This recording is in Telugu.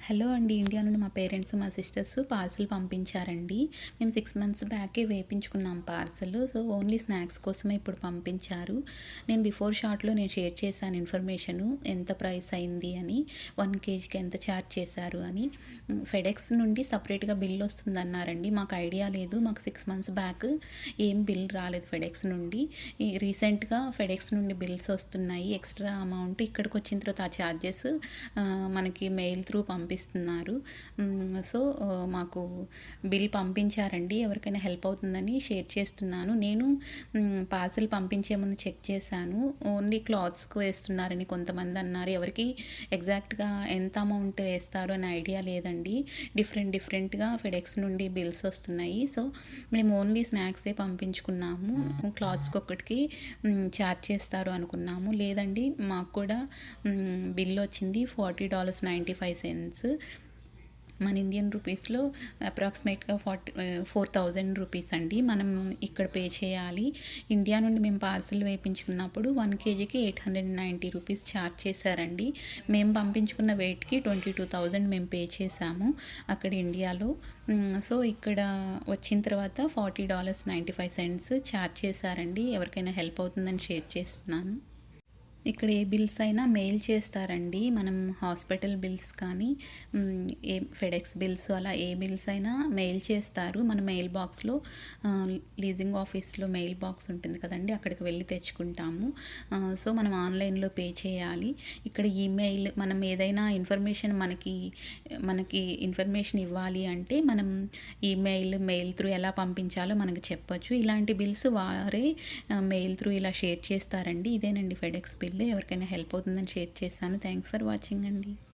హలో అండి. ఇండియా నుండి మా పేరెంట్స్, మా సిస్టర్స్ పార్సెల్ పంపించారండి. మేము 6 మంత్స్ బ్యాకే వేపించుకున్నాం పార్సెల్. సో, ఓన్లీ స్నాక్స్ కోసమే ఇప్పుడు పంపించారు. నేను బిఫోర్ షార్ట్‌లో షేర్ చేశాను ఇన్ఫర్మేషను. ఎంత ప్రైస్ అయింది అని, 1 కేజీకి ఎంత ఛార్జ్ చేశారు అని. ఫెడెక్స్ నుండి సెపరేట్‌గా బిల్ వస్తుందన్నారండి. మాకు ఐడియా లేదు. మాకు 6 మంత్స్ బ్యాక్ ఏం బిల్ రాలేదు ఫెడెక్స్ నుండి. రీసెంట్‌గా ఫెడెక్స్ నుండి బిల్స్ వస్తున్నాయి. ఎక్స్ట్రా అమౌంట్ ఇక్కడికొచ్చిన తర్వాత ఆ ఛార్జెస్ మనకి మెయిల్ త్రూ పంపిస్తున్నారు. సో, మాకు బిల్ పంపించారండి. ఎవరికైనా హెల్ప్ అవుతుందని షేర్ చేస్తున్నాను. నేను పార్సెల్ పంపించే ముందు చెక్ చేశాను. ఓన్లీ క్లాత్స్‌కు వేస్తున్నారని కొంతమంది అన్నారు. ఎవరికి ఎగ్జాక్ట్‌గా ఎంత అమౌంట్ వేస్తారు అనే ఐడియా లేదండి. డిఫరెంట్‌గా ఫెడెక్స్ నుండి బిల్స్ వస్తున్నాయి. సో, మేము ఓన్లీ స్నాక్సే పంపించుకున్నాము. క్లాత్స్‌కి ఒక్కటికి ఛార్జ్ చేస్తారు అనుకున్నాము. లేదండి, మాకు కూడా బిల్ వచ్చింది $40.95. మన ఇండియన్ రూపీస్‌లో అప్రాక్సిమేట్‌గా 4,000 రూపీస్ అండి. మనం ఇక్కడ పే చేయాలి. ఇండియా నుండి మేము పార్సెల్ వేయించుకున్నప్పుడు 1 కేజీకి 890 రూపీస్ ఛార్జ్ చేశారండి. మేము పంపించుకున్న వెయిట్‌కి 22,000 మేము పే చేశాము అక్కడ ఇండియాలో. సో, ఇక్కడ వచ్చిన తర్వాత $40.95 ఛార్జ్ చేశారండి. ఎవరికైనా హెల్ప్ అవుతుందని షేర్ చేస్తున్నాను. ఇక్కడ ఏ బిల్స్ అయినా మెయిల్ చేస్తారండి. మనం హాస్పిటల్ బిల్స్ కానీ, ఏ ఫెడెక్స్ బిల్స్ అలా ఏ బిల్స్ అయినా మెయిల్ చేస్తారు. మన మెయిల్ బాక్స్‌లో లీజింగ్ ఆఫీస్‌లో మెయిల్ బాక్స్ ఉంటుంది కదండీ! అక్కడికి వెళ్ళి తెచ్చుకుంటాము. సో, మనం ఆన్‌లైన్‌లో పే చేయాలి. ఇక్కడ ఈమెయిల్ మనం ఏదైనా ఇన్ఫర్మేషన్ మనకి ఇన్ఫర్మేషన్ ఇవ్వాలి అంటే మనం మెయిల్ త్రూ ఎలా పంపించాలో మనకు చెప్పొచ్చు. ఇలాంటి బిల్స్ వారే మెయిల్ త్రూ ఇలా షేర్ చేస్తారండి. ఇదేనండి ఫెడెక్స్ బిల్. ఎవరికైనా హెల్ప్ అవుతుందని షేర్ చేశాను. థ్యాంక్స్ ఫర్ వాచింగ్ అండి.